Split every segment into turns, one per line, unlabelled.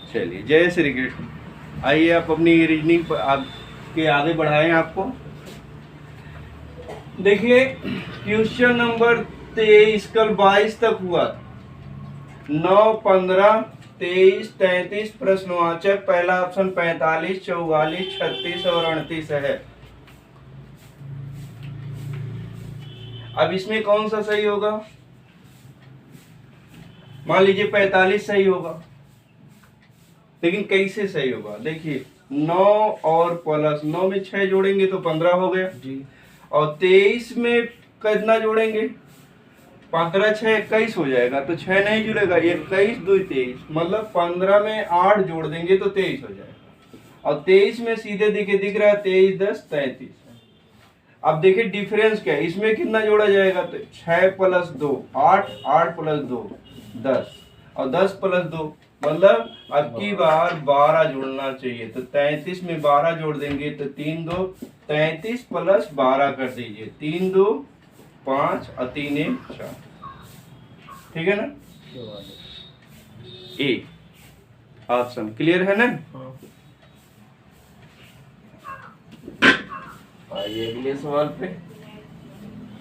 चलिए, जय श्री कृष्ण। आइए आप अपनी रीजनिंग आपके आगे बढ़ाएं। आपको देखिए, क्वेश्चन नंबर 23 कल 22 तक हुआ था। 9, 15, 23, 33 प्रश्नवाचक। पहला ऑप्शन 45, 44, 36 और 38 है। अब इसमें कौन सा सही होगा? मान लीजिए 45 सही होगा, लेकिन कैसे सही होगा? देखिए, 9 और प्लस 9 में 6 जोड़ेंगे तो 15 हो गया जी। और 23 में कितना जोड़ेंगे? 15 6 21 हो जाएगा, तो 6 नहीं जुड़ेगा। 21 2 23, मतलब 15 में 8 जोड़ देंगे तो 23 हो जाएगा। और 23 में सीधे दिख रहा है 23 10 33। अब देखिए डिफरेंस क्या है, इसमें कितना जोड़ा जाएगा? तो 6 + 2 8, 8 + 2 10, और 10 + 2 मतलब अब की बार 12 जोड़ना चाहिए। तो 33 में 12 जोड़ देंगे तो 3 2 33 + 12 कर दीजिए। 3 2 5 और 3 1 4। ठीक है ना? ए ऑप्शन क्लियर है ना? आइए अगले सवाल पे।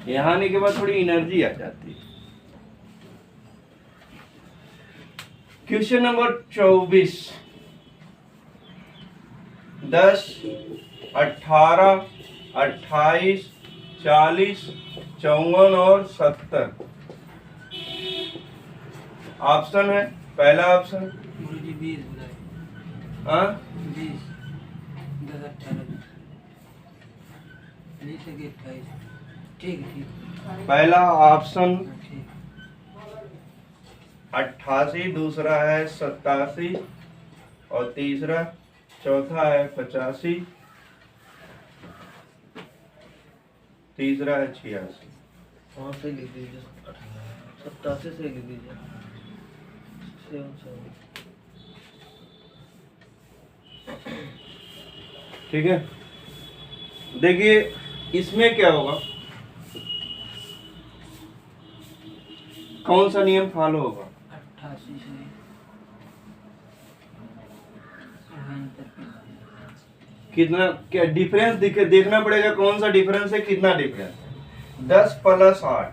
यहाँ आने के बाद थोड़ी एनर्जी आ जाती है। Question number 24। 10, 18, 28, 40, 54 और 70 ऑप्शन है। पहला ऑप्शन
20, 10, 18, 28। ठीक है।
पहला ऑप्शन 88, दूसरा है 87 और तीसरा चौथा है 85, तीसरा है 86।
कौन से लिख दीजिए? 87 से लिख दीजिए।
ठीक है, देखिए इसमें क्या होगा, कौन सा नियम फॉलो होगा?
88 से
कितना क्या डिफरेंस देखना पड़ेगा, कौन सा डिफरेंस है, कितना डिफरेंस है। 10 + 8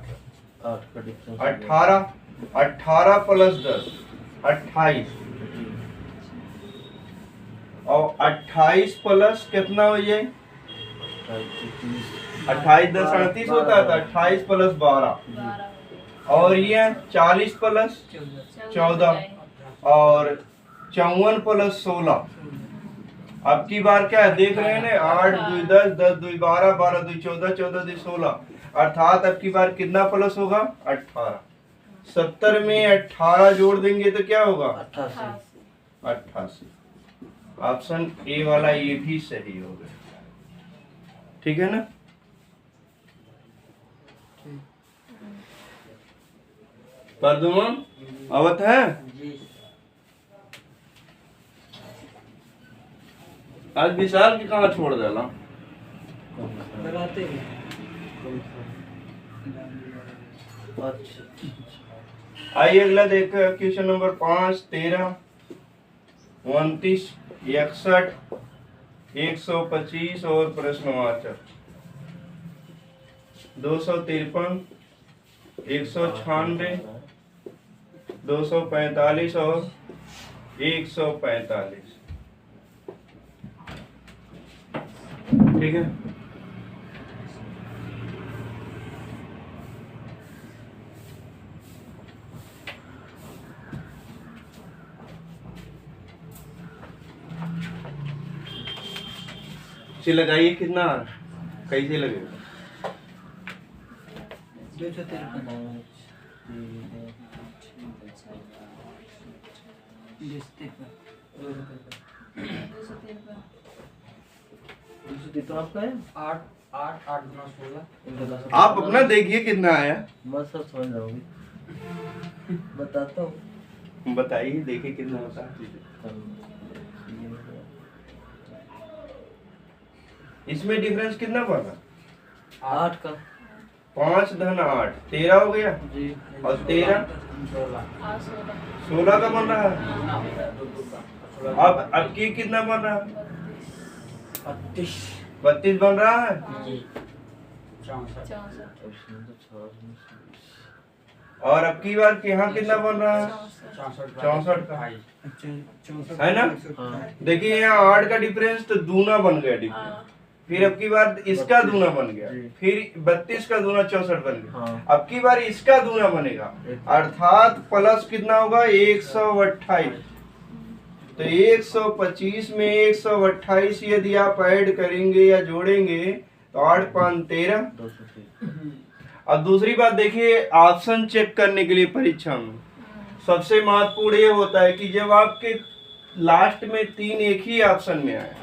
का डिफरेंस
18, 18 + 10 28, और 28 प्लस कितना हो जाए? 28 10 38 होता था। 28 + 12 और ये 40 + 14 और 54 + 16। अब की बार क्या है देख रहे हैं ना, 8 2 10, 10 2 12, 12 2 14, 14 2 16, अर्थात अब की बार कितना प्लस होगा? 18। 70 में 18 जोड़ देंगे तो क्या होगा? 88। ऑप्शन ए वाला ये भी सही हो गया। ठीक है ना? प्रदुमन अवत है। आज विशाल की कहाँ छोड़ देला? आइए अगला देखो, क्वेश्चन नंबर 5, 13, 29, 61, 125 और प्रश्नवाचक। 253, 196, 245 और 145। ठीक है, लगाइए कितना, कैसे लगेगा?
253 आपका है। 8 8 8 गुना 16।
आप अपना देखिए कितना आया।
मैं सब समझ रहा हूँ, बताता हूँ।
बताइए, देखिए कितना होता है। इसमें डिफरेंस कितना पड़ रहा?
8 का
5 धन 8 13 हो गया
जी।
और 13 16 का बन रहा है। अब की कितना बन रहा है?
32
32 बन रहा है।
जी
64
और अब की बार कि यहाँ कितना बन रहा है? 64 का है ना। देखिए यहाँ 8 का डिफरेंस तो दूना बन गया डिफरेंस। फिर अब की बार इसका दूना बन गया, फिर 32 का दूना 64 बन गया। अब की बार इसका दूना बनेगा, अर्थात प्लस कितना होगा? 128। तो 125 में 128 यदि आप ऐड करेंगे या जोड़ेंगे तो 8 5 13। अब दूसरी बात देखिए, ऑप्शन चेक करने के लिए परीक्षा में सबसे महत्वपूर्ण ये होता है कि जब आपके लास्ट में 3 एक ही ऑप्शन में आए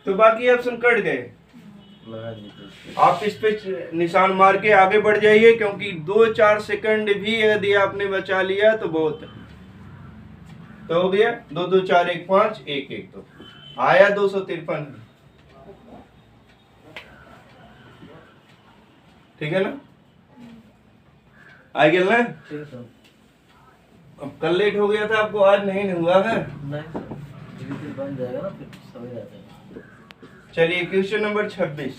तो बाकी ऑप्शन कट गए, आप इस पे निशान मार के आगे बढ़ जाइए, क्योंकि 2-4 सेकंड भी यदि आपने बचा लिया तो बहुत है। तो हो गया 2 2 4 1 5 1 1, तो आया 253। ठीक है ना, आ गया ना। अब कल लेट हो गया था आपको, आज नहीं हुआ है।
बन जाएगा ना, फिर समझ आता है।
चलिए क्वेश्चन नंबर 26।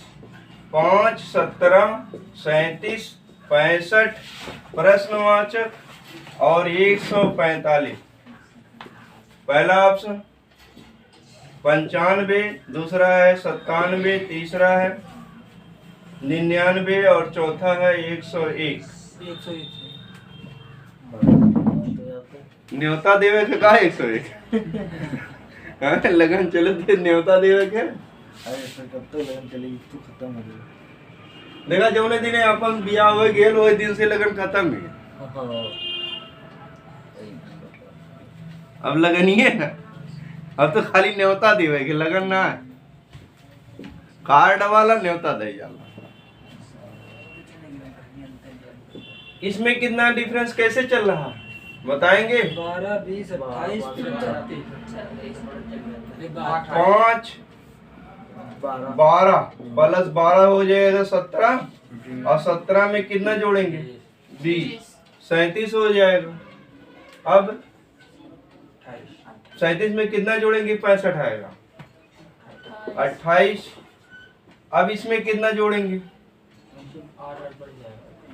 5 17 37 65 प्रश्नवाचक और 145। पहला ऑप्शन 95, दूसरा है 97, तीसरा है 99 और चौथा है 101। न्योता देवे के का 101 लगन चलो थे न्योता देवे के।
अरे सर कब तक लगन चलेगी, तू खत्म हो गई।
देखा जौने दिन अपन बियाह हो गेल वही दिन से लगन खत्म है। अब लगन ही है ना, अब तो खाली न्योता देवे के लगन ना है, कार्ड वाला न्योता दे जाला। इसमें कितना डिफरेंस कैसे चल रहा है बताएंगे?
12 20 28
5 12 प्लस 12 हो जाएगा 17, और 17 में कितना जोड़ेंगे? 20, 37 हो जाएगा। अब 37 में कितना जोड़ेंगे? 65 आएगा। 28, अब इसमें कितना जोड़ेंगे?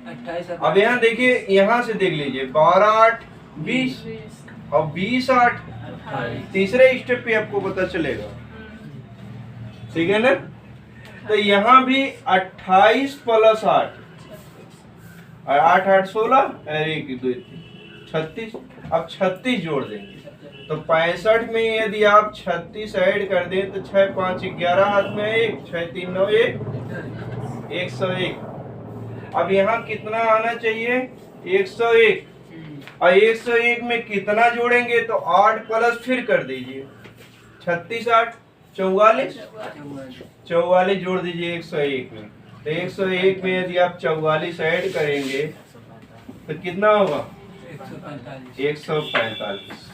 28।
अब यहाँ देखिए, यहाँ से देख लीजिए, 12 8 20 और 20 8, तीसरे स्टेप पे आपको पता चलेगा। ठीक है ना। तो यहाँ भी 28 प्लस 8 और 8 8 16, अरे 1 2 36। अब 36 जोड़ देंगे तो 65 में यदि आप 36 ऐड कर दें तो 6 5 11 हाथ में 1, 6 3 9 1, 101। अब यहाँ कितना आना चाहिए? 101। और 101 में कितना जोड़ेंगे? तो 8 प्लस फिर कर दीजिए, 36 8 44, 44 जोड़ दीजिए 101 में। तो 101 में यदि आप 44 ऐड करेंगे तो कितना होगा? 145।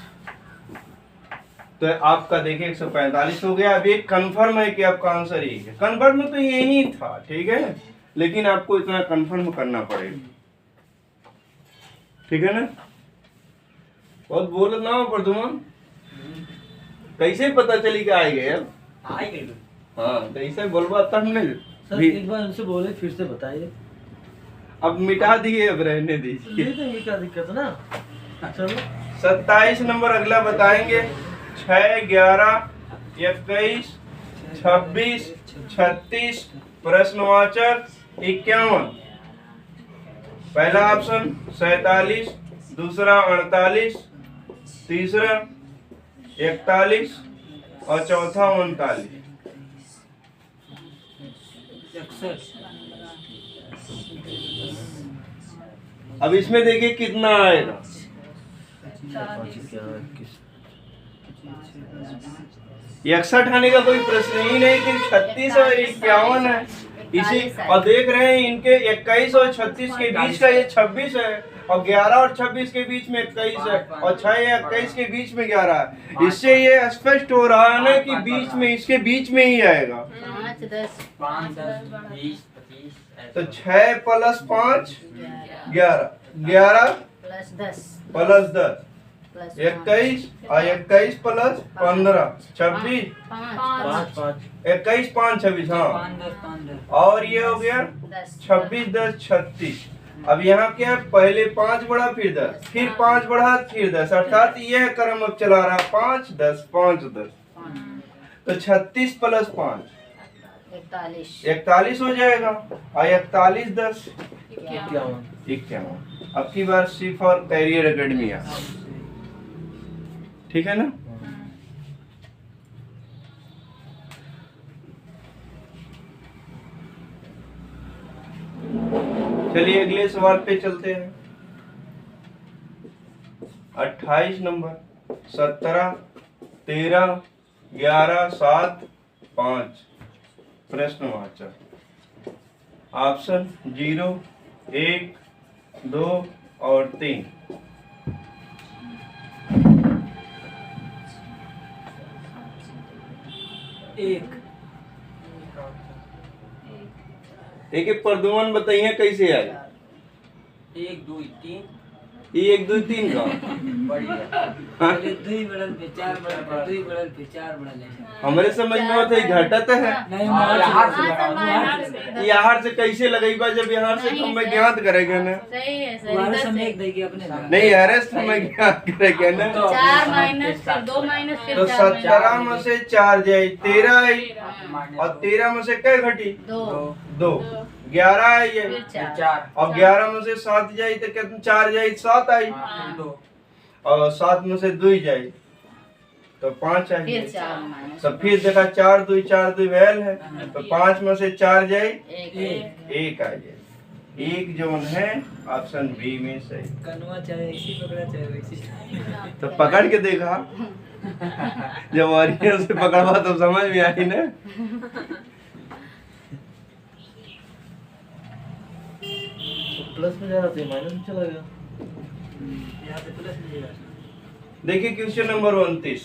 तो आपका देखिए 145 हो गया। अब एक कंफर्म है कि आपका आंसर यही है। कंफर्म तो यही था, ठीक है, लेकिन आपको इतना कंफर्म करना पड़ेगा। ठीक है ना। बहुत बोल ना हो प्रदुमन, कैसे पता चली कि आए गए? अब हाँ, तो ऐसे बोलबा तब नहीं।
सर एक बार उनसे बोले, फिर से बताइए।
अब मिटा दिए, अब रहने दीजिए।
ये तो ये क्या दिक्कत है ना। चलो
27 नंबर अगला बताएंगे। 6 11 21 26 36 प्रश्नवाचक 51। पहला ऑप्शन 47, दूसरा 48, तीसरा 41 और चौथा 39। अब इसमें देखिए कितना आएगा। 61 आने का कोई प्रश्न ही नहीं कि 36 और 51 है। इसी और देख रहे हैं इनके 21 और 36 के बीच का ये 26 है, और 11 और 26 के बीच में 21 है, और 6 या 21 के बीच में 11 है। इससे ये स्पष्ट हो रहा है ना कि बीच में, इसके बीच में ही आएगा।
5 10 5 10 20 25।
तो 6 प्लस 5 11, 11
प्लस 10
प्लस 10
प्लस
21 और 21 प्लस 15 26
पाँच पाँच
21 5 26 हाँ
5 10 5 10
और ये हो गया 26 10 36। अब यहाँ क्या है, पहले 5 बढ़ा फिर 10 फिर 5 बढ़ा फिर 10 अर्थात यह क्रम अब चला रहा 5 10 5 10। तो 36 प्लस 5 41 हो जाएगा और 41 10 51। अब की बार सिर्फ और कैरियर एकेडमी है, ठीक है ना। चलिए अगले सवाल पे चलते हैं। 28 नंबर 17 13 11 7 5 प्रश्नवाचक ऑप्शन 0 1 2 और 3। एक प्रदुमन बताइए कैसे आए।
1 2 3
ये 1 2 3 का
पहले 2 बढ़ल पे 4 बढ़ल पे 2 बढ़ल पे 4 बढ़ल है।
हमारे समझ में आता है घटत है।
नहीं
यहाँ से कैसे लगेगा जब यहाँ से तो मैं ज्ञात करेगा ना।
सही है
तुम्हारे
सही
समय एक देगी अपने
नहीं अरेस्ट में ज्ञात करेगा ना।
4 माइनस फिर 2 माइनस फिर
तो
4
17 में से 4 जाए 13 आई और 13 में से क्या घटी
2
2 11 है ये
फिर 4
और 11 में से 7 जाए तो कितने 4 जाए 7 आई और 7 में से 2 जाए तो 5 आई।
फिर 4 माइनस
तो फिर देखा 4 2 वैल है तो 5 में से 4 जाए 1 आ जाए। एक जोन है ऑप्शन बी में सही।
कनवा चाहे ऐसी पकड़ा चाहे वैसी।
तो पकड़ के देखा जब वॉरियर से पकड़वा तो समझ में आई ना।
प्लस में जा रहा था माइनस में चला गया।
यहाँ पे प्लस नहीं है।
देखिए क्वेश्चन नंबर 29।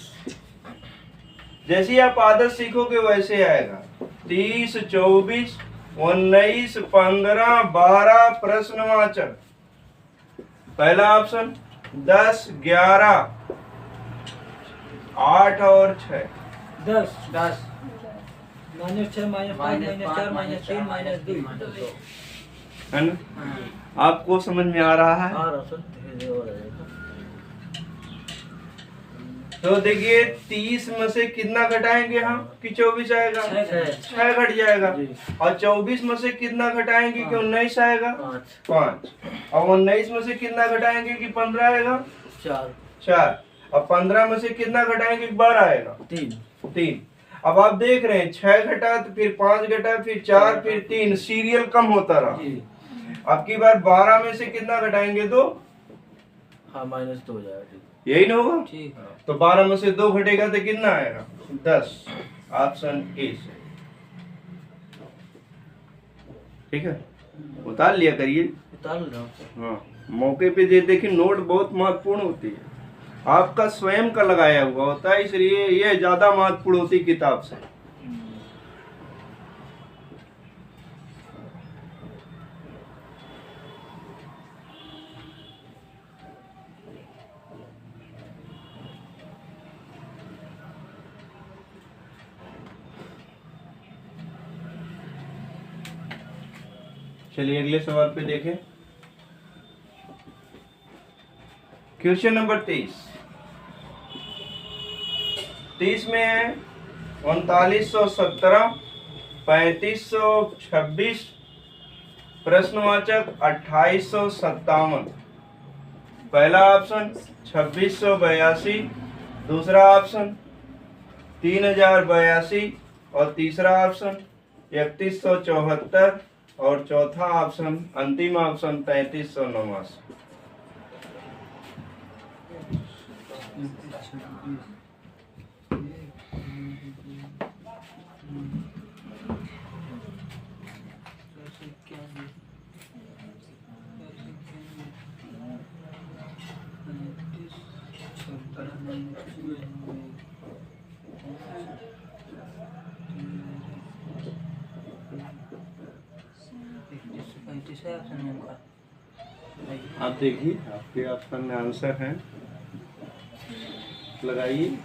जैसे ही आप आदत सीखोगे वैसे आएगा। 30 24 19 15 12 प्रश्नवाचक। पहला ऑप्शन 10 11 8 और 6
10 minus 6 minus 5 minus 4 minus 3 minus 2
है ना। आपको समझ में आ रहा है।
आ रहा सर धीरे धीरे हो रहा है।
तो देखिए 30 में से कितना घटाएंगे हम कि 24 आएगा 6 घट जाएगा और 24 में से कितना घटाएंगे कि 19 आएगा 5 और 19 में से कितना घटाएंगे कि 15 आएगा 4 और 15 में से कितना घटाएंगे कि 12 आएगा 3। अब आप देख रहे हैं 6 घटा तो फिर 5 घटा फिर 4 फिर 3 सीरियल कम होता रहा। अब की बार 12 में से कितना घटाएंगे 2
हाँ माइनस 2 हो जाएगा।
यही ना होगा।
ठीक
तो 12 में से 2 घटेगा तो कितना आएगा 10 ऑप्शन ए से। ठीक है उतार लिया करिए।
उतार लो सर।
हाँ मौके पे दे देखिए नोट बहुत महत्वपूर्ण होती है। आपका स्वयं का लगाया हुआ होता है इसलिए ये ज्यादा महत्वपूर्ण होती किताब से। चलिए अगले सवाल पे देखें। क्वेश्चन नंबर 30 में है 3917 3526 प्रश्नवाचक 2857। पहला ऑप्शन 2682 दूसरा ऑप्शन 3082 और तीसरा ऑप्शन 3174 और चौथा ऑप्शन अंतिम ऑप्शन 3389। आप देखिए आपके ऑप्शन में आंसर है लगाइए।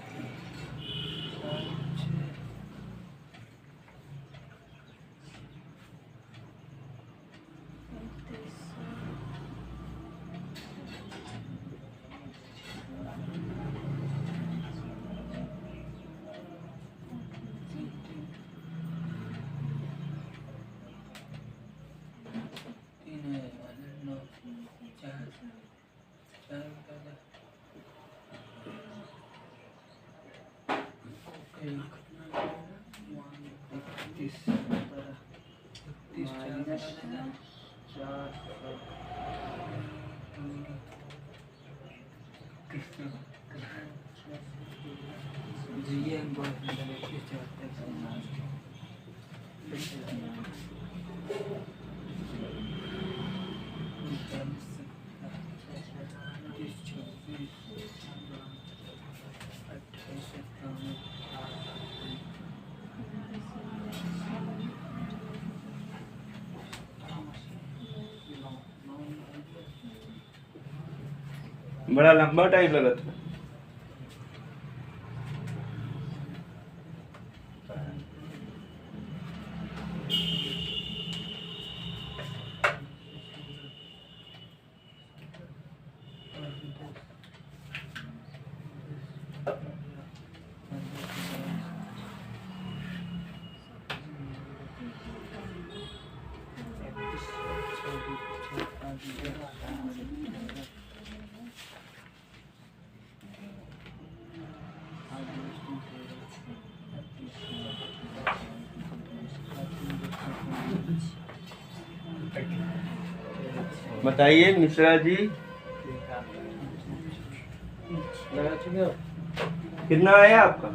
बड़ा लंबा टाइम लगा था। बताइए मिश्रा जी, कितना आया आपका?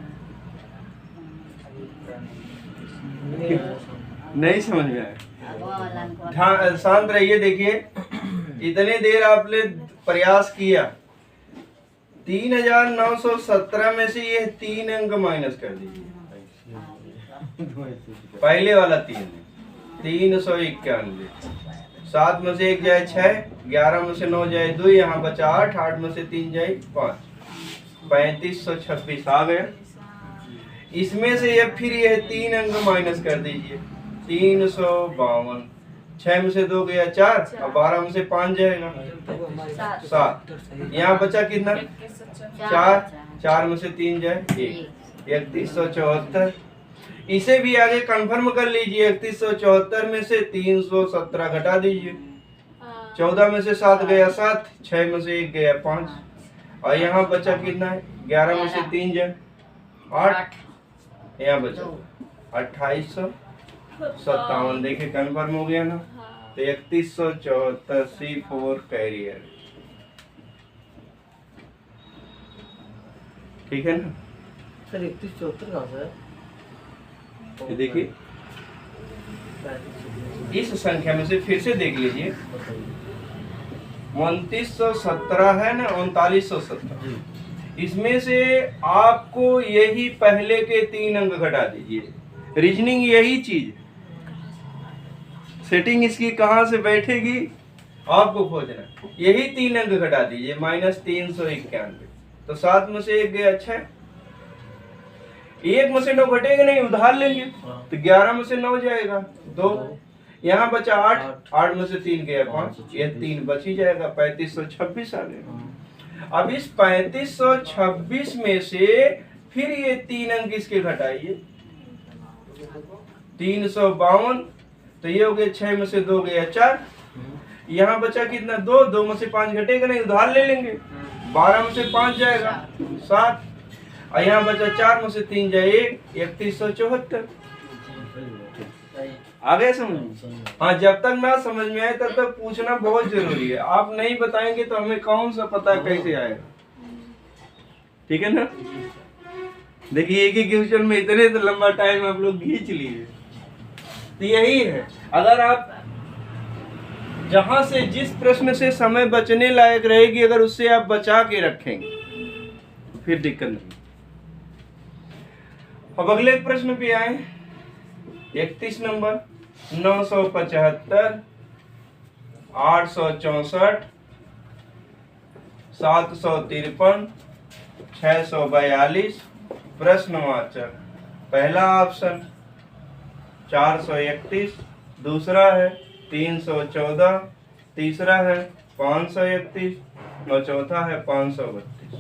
नहीं समझ में आया। शांत रहिए। देखिए, इतने देर आपने प्रयास किया, 3917 में से ये 3 अंक माइनस कर दीजिए। पहले वाला 391, 7 में से 1 जाए 6, 11 में से 9 जाए 2, यहाँ बचा 8, 8 में से 3 जाए 5, 3526 आ गया। इसमें से ये फिर ये 3 अंक माइनस कर दीजिए। 352, 6 में से 2 गया 4, और 12 में से 5 जाएगा 7। यहाँ बचा कितना? 4, 4 में से 3 जाए 1, 3174। इसे भी आगे कंफर्म कर लीजिए। 3174 में से 317 घटा दीजिए। 14 में से 7 गया 7, 6 में से 1 गया 5, और यहाँ बचा कितना है? 11 में से 3 जाए 8, यहाँ बचा 2857। देखिए कंफर्म हो गया ना। तो 3174 C4 कैरियर, ठीक है ना
सर? 3174 कहाँ से है?
ये देखिए, इस संख्या में से फिर से देख लीजिए। 2917 है ना, 3917। इसमें से आपको यही पहले के 3 अंक घटा दीजिए। रीजनिंग यही चीज, सेटिंग इसकी कहां से बैठेगी आपको खोजना। यही 3 अंक घटा दीजिए, -391। तो 7 में से 1 गया 6, 1 में से 9 घटेगा नहीं, उधार लेंगे तो 11 में से 9 जाएगा 2, यहाँ बचा 8, 8 में से 3 गया 5, ये 3 बच ही जाएगा। 3526 आ गया। अब इस 3526 में से फिर ये 3 अंक इसके घटाइए। 352, तो ये हो गया 6 में से 2 गया 4, यहाँ बचा कितना? 2, 2 में से 5 घटेगा नहीं, उधार ले लेंगे। 12 में से 5 जाएगा 7, और यहाँ बचा 4 में से 3 जाए 1, 3174। आ गया समझ? हाँ, जब तक ना समझ में आए तब तक पूछना बहुत जरूरी है। आप नहीं बताएंगे तो हमें कौन सा पता कैसे आएगा, ठीक है ना? देखिए, एक ही क्वेश्चन में इतने तो लंबा टाइम आप लोग खींच लिए। तो यही है, अगर आप जहां से जिस प्रश्न से समय बचने लायक रहेगी, अगर उससे आप बचा के रखेंगे तो फिर दिक्कत नहीं। अब अगले प्रश्न पे आए। 31 नंबर, 975, 864, 753, 642 प्रश्नवाचक। पहला ऑप्शन 431, दूसरा है 314, तीसरा है 531 और चौथा है 532।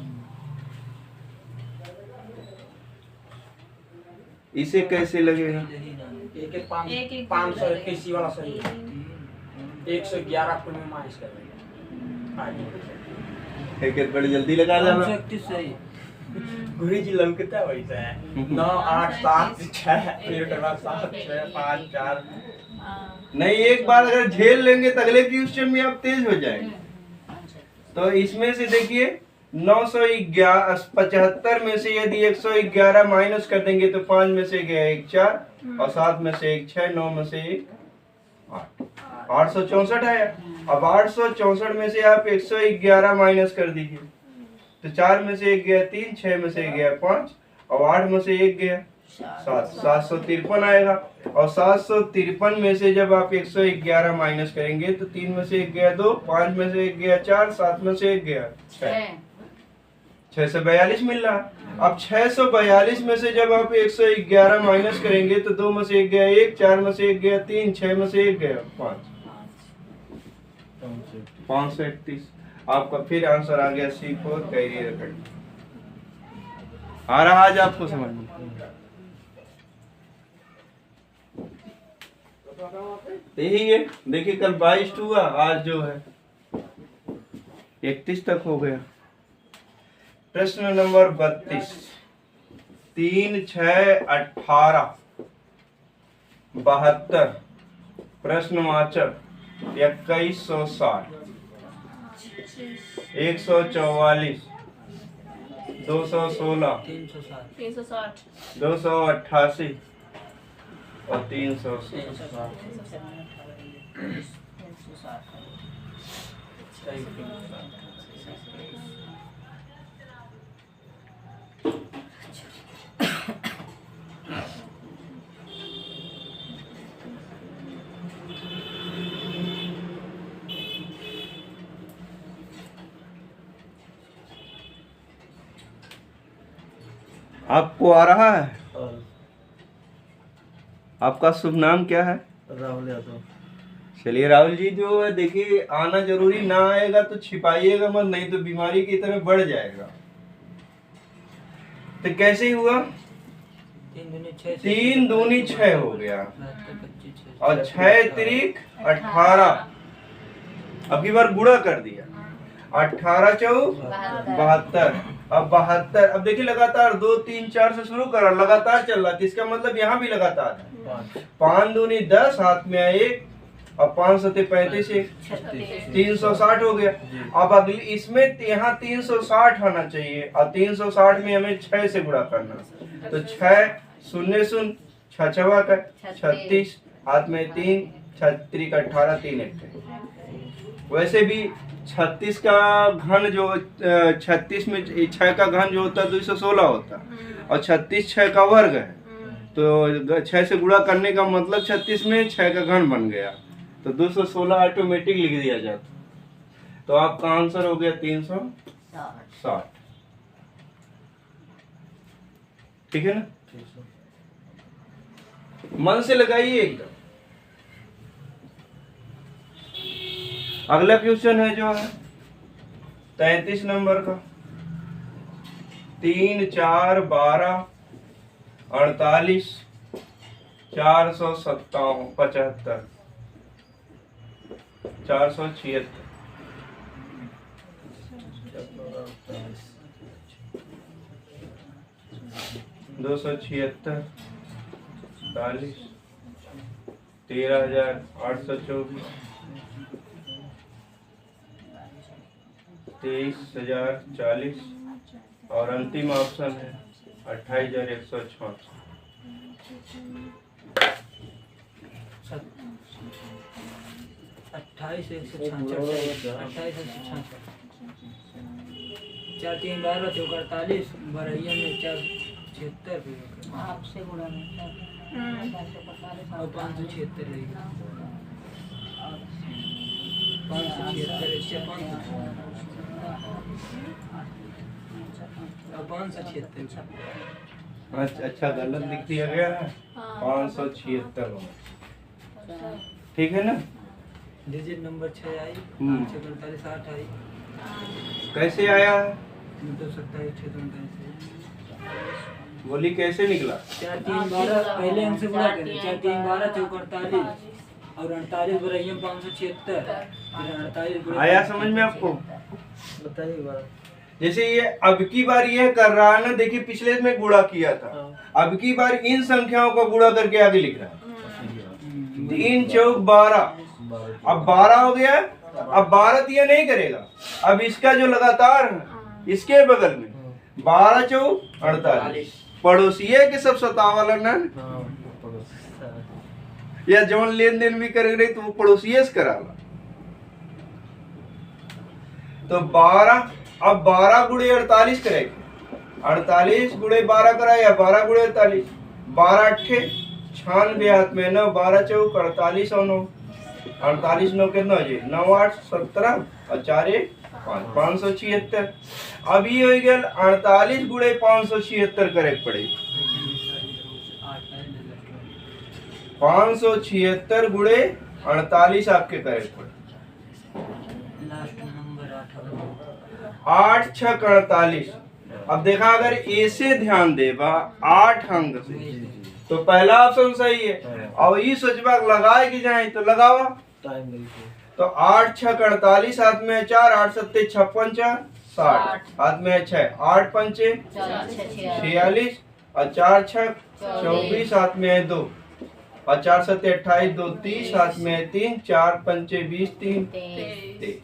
इसे कैसे लगेगा?
एक एक पाँच
एक एक
521 वाला सही है। 111 को में माइनस कर देंगे आगे।
एक बड़ी जल्दी लगा जाना।
531 सही।
गुरु जी लंकता वैसा है 9 8 7 6 फिर के बाद 7 6 5 4
नहीं, एक बार अगर झेल लेंगे तो अगले क्वेश्चन में आप तेज हो जाएंगे। तो इसमें से देखिए 975 में से यदि 111 माइनस कर देंगे तो 5 में से गया 1 4 और 7 में से 1 6, 9 में से 1 8, 864 आया। अब 864 में से आप 111 माइनस कर दीजिए तो 4 में से 1 गया 3, 6 में से 1 गया 5 और 8 में से 1 गया 7, 753 आएगा। और 753 में से जब आप 111 माइनस करेंगे तो 3 में से 1 गया 2, 5 में से 1 गया 4, 7 में से 1 गया 6, 642 मिल रहा। अब 642 में से जब आप 111 माइनस करेंगे तो 2 में से 1 गया 1, 4 में से 1 गया 3, 6 में से 1 गया 5, 531। आपका फिर आंसर आ गया C4 कैरियर कट। आ रहा आज आपको समझ में? यही है। देखिए कल 22 हुआ, आज जो है 31 तक हो गया। प्रश्न नंबर 32, 3 6 18 72 प्रश्नवाचक 2160 144 216
360
288 और 360। आपको आ रहा है? आपका शुभ नाम क्या है?
राहुल यादव।
चलिए राहुल जी, जो है देखिए आना जरूरी, ना आएगा तो छिपाइएगा मत, नहीं तो बीमारी की तरह बढ़ जाएगा। तो कैसे हुआ? 3 दूनी 6 हो गया और 6 तिरिक 18। अब की बार गुणा कर दिया, 18 चौक 72। अब 72, अब देखिए लगातार 2 3 4 से शुरू करा, लगातार चल रहा था, इसका मतलब यहाँ भी लगातार है। 5 दूनी 10, हाथ में 1 और 5 सते 35, 360 हो गया। अब अगली इसमें यहाँ 360 आना चाहिए और 360 में हमें 6 से गुणा करना, तो 6 0 0 6 छवा का 36, हाथ में 3, 36 का 18, 3 1। वैसे भी 36 का घन जो 36 में 6 का घन जो होता है 216 होता है और 36 6 का वर्ग है, तो 6 से गुणा करने का मतलब 36 में 6 का घन बन गया, तो 216 ऑटोमेटिक लिख दिया जाता। तो आपका आंसर हो गया 360। ठीक है ना? मन से लगाइए एकदम। अगला क्वेश्चन है जो है 33 नंबर का, 3 4 12 48 457 75 476 276 40 13,824 23,040 और अंतिम ऑप्शन है 28,166।
4 3 12 चौक 48 बरैया में 4 76
आपसे गुणा में
और 576 रहेगा। 576 इससे 500 576।
अच्छा गलत लिख दिया गया है, 576 होगा। ठीक है ना?
डिजिट नंबर 6 आई,
हम्म।
6 48 8 आई,
कैसे आया है?
27 6 49।
बोली कैसे निकला?
4 3 12 पहले अंक से गुणा करें, 4 3 12 चौक 48 और 48 बराबर 576, फिर 48 गुणा
आया समझ में आपको?
बताइए बात।
जैसे ये अब की बार ये कर रहा है ना, देखिए पिछले में गुणा किया था, अब की बार इन संख्याओं का गुणा करके आगे लिख रहा है। 3 चौक 12, अब 12 हो गया। अब 12 ये नहीं करेगा, अब इसका जो लगातार है इसके बगल में 12 चौक 48, पड़ोसी है कि सब 57 ना, या जौन लेन देन भी करे रही तो वो पड़ोसी से कराला। तो 12, अब 12 गुणे 48 करेंगे, 48 गुणे 12 कराए या 12 गुणे 48, 12 अट्ठे 96 हाथ में 9, 12 चौक 48 और 9, 48 9 कितना हो जाए 9 8 17 और 4 1 5, 576। अब ये हो गया 48 गुणे 576 करे पड़े, 576 गुणे 48 आपके करे पड़े,
लास्ट नंबर
8 6 48। अब देखा अगर ए से ध्यान देबा 8 अंक से तो पहला ऑप्शन सही है। अब ये सोचबा लगाए कि जाए तो लगावा,
टाइम देखिए।
तो 8 6 48 हाथ में 4, 8 7 56 4 60 हाथ में 6, 8 पंचे 46 और 4 6 24 हाथ में 2 और 4 7 28 2 30 हाथ में 3, 4 पंचे 20 3 23।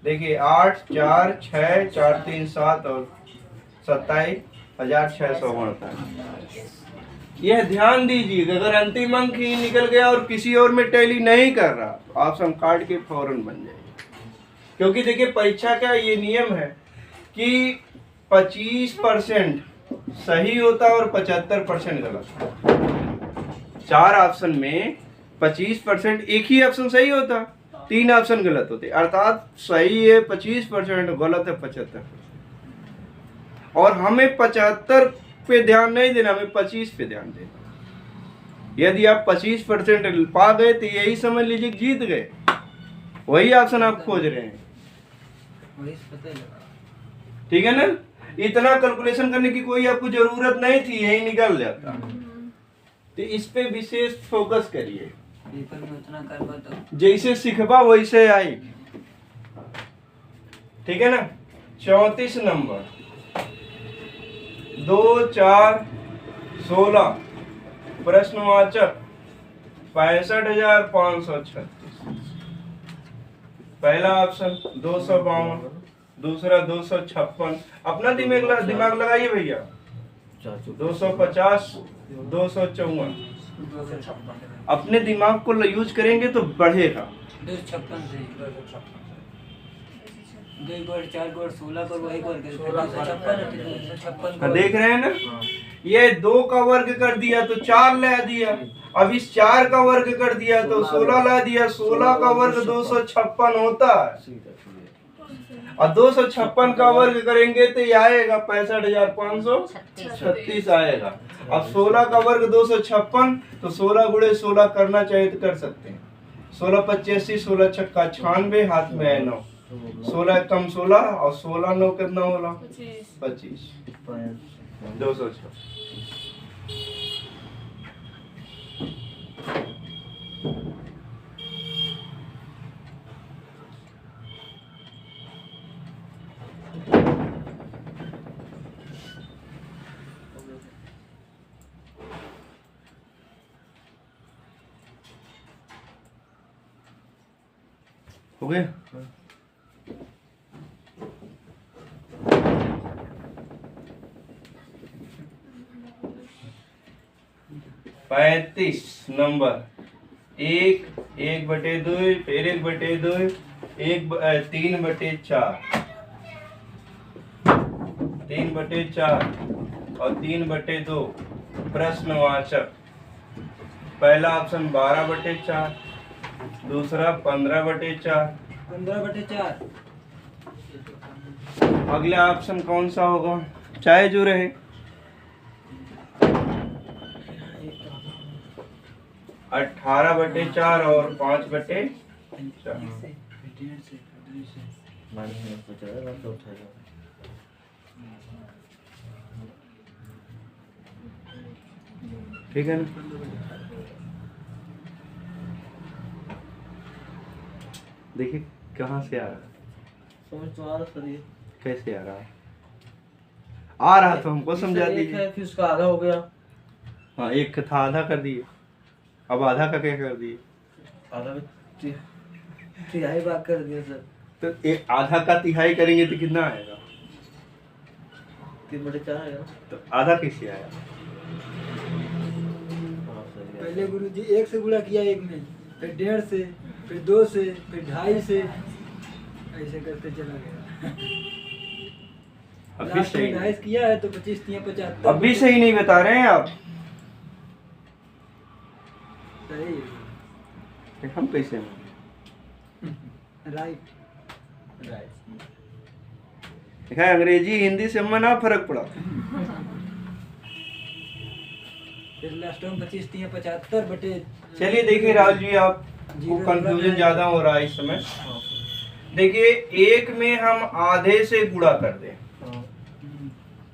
देखिए 8 4 6 4 3 7 और 27,648। यह ध्यान दीजिए अगर अंतिम अंक ही निकल गया और किसी और में टैली नहीं कर रहा तो ऑप्शन काट के फौरन बन जाएगी। क्योंकि देखिए परीक्षा का ये नियम है कि 25% सही होता है और 75% गलत। 4 ऑप्शन में 25% एक ही ऑप्शन सही होता, 3 ऑप्शन गलत होते, अर्थात सही है 25%, गलत है 75%। और हमें 75 पे ध्यान नहीं देना, हमें 25 पे ध्यान देना। यदि आप 25% पा गए तो यही समझ लीजिए जीत गए, वही ऑप्शन आप खोज रहे हैं। ठीक है ना? इतना कैलकुलेशन करने की कोई आपको जरूरत नहीं थी, यही निकल जाता। तो इस पे विशेष फोकस करिए,
पेपर में उतना करवा दो
जैसे सीखबा वैसे आई। ठीक है ना? 34 नंबर 2 4 16 प्रश्नवाचक 65,536। पहला ऑप्शन 252, दूसरा 256। अपना दिमाग लगाइए भैया। 250 254। अपने दिमाग को यूज करेंगे तो बढ़ेगा।
256 से 2 गुण 4 गुण 16 पर वही गुण 256
देख रहे हैं ना? ये 2 का वर्ग कर दिया तो 4 ला दिया, अब इस 4 का वर्ग कर दिया तो 16 ला दिया। 16 का वर्ग 256 होता है और 256 का वर्ग करेंगे तो ये आएगा 65,536 आएगा। अब 16 का वर्ग 256 तो 16 गुणे 16 करना चाहिए तो कर सकते हैं। 16 85, 16 छक्का 96, हाथ में है 9, 16 कम 16 और 16 9 कितना होला 25, 206। हो गया? 35 नंबर 1 1/2 फिर 1/2 3/4 3/4 और 3/2 प्रश्नवाचक। पहला ऑप्शन 12/4, दूसरा 15/4
15/4
अगला ऑप्शन कौन सा होगा, चाहे जो रहे। 18/4 और 5/4। ठीक है ना। देखिए कहाँ से आ रहा है,
समझ तो आ रहा सर, ये
कैसे आ रहा है, आ रहा तो हमको समझा
एक
दीजिए।
है फिर उसका आधा हो गया,
हाँ एक था आधा कर दिए, अब आधा का क्या कर दिए,
आधा में तिहाई भाग कर दिया सर।
तो एक आधा का तिहाई करेंगे तो कितना आएगा,
3/4 आएगा।
तो आधा कैसे आया।
हाँ सर, ये
पहले गुरुजी 1 से गुणा किया 1 में, फिर 1.5 से, फिर 2 से, फिर 2.5 से, ऐसे करते चला गया।
अब भी
लास्ट
सही
में
नहीं,
2.5 किया है तो 25 × 75।
अब भी सही नहीं बता रहे हैं आप।
सही है।
हम कैसे माने?
राइट।
देखा अंग्रेजी हिंदी से हमें ना फर्क पड़ा।
फिर लास्ट में 25 × 75 बटे।
चलिए देखिए राहुल जी, आपको कंफ्यूजन ज्यादा हो रहा है इस समय। देखिए एक में हम आधे से गुणा कर दें,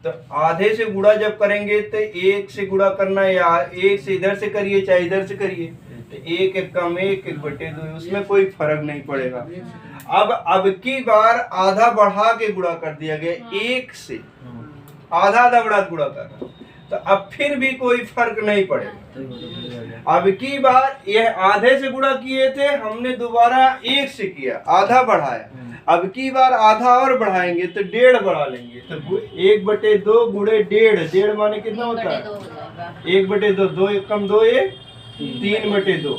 तो आधे से गुणा जब करेंगे तो 1 से गुणा करना, या 1 से इधर से करिए चाहे इधर से करिए, तो 1 1 कम 1 1/2, उसमें कोई फर्क नहीं पड़ेगा। अब की बार आधा बढ़ा के गुणा कर दिया गया, 1 से आधा आधा बढ़ा के गुणा करना, तो अब फिर भी कोई फर्क नहीं पड़ेगा। अब की बार यह आधे से गुणा किए थे, हमने दोबारा 1 से किया, आधा बढ़ाया। अब की बार आधा और बढ़ाएंगे तो 1.5 बढ़ा लेंगे, तो 1/2 गुणे 1.5, 1.5 माने कितना होता है, 1/2, 2 1 कम 2 1, 3/2।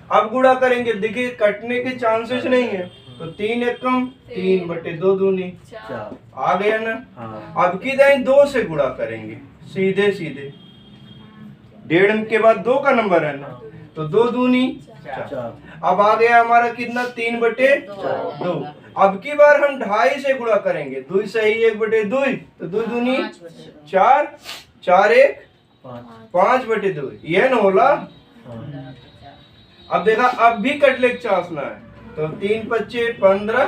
अब गुणा करेंगे, देखिए कटने के चांसेस नहीं है, तो 3 1 कम 3/2 दूनी
4
आ गया ना।
हाँ
अब की दाएं 2 से गुणा करेंगे, सीधे सीधे 1.5 के बाद 2 का नंबर है ना, तो 2 दूनी 4। अब आ गया हमारा कितना, 3/2। अब की बार हम 2.5 से गुणा करेंगे, 2 सही 1/2, तो 2 दूनी 4, 4 1 5/2, यह न होला। अब देखा अब भी कटले के चांस ना है, तो 3 5 15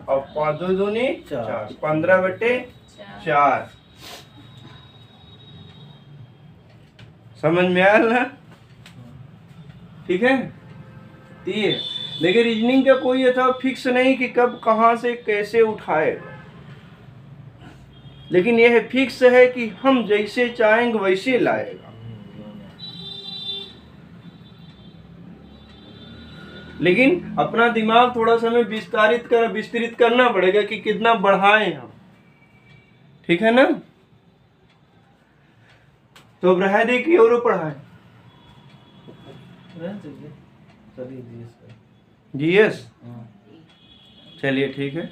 और 5 2 दूनी 4, 15/4। समझ में आया ना, ठीक है। ये देखिए रीजनिंग का कोई ऐसा फिक्स नहीं कि कब कहां से कैसे उठाएगा, लेकिन यह फिक्स है कि हम जैसे चाहेंगे वैसे लाएगा। लेकिन अपना दिमाग थोड़ा सा हमें विस्तृत करना पड़ेगा कि कितना बढ़ाएं हम, ठीक है ना। तो अब रह दे कि और पढ़ाएं जीएस, चलिए ठीक है।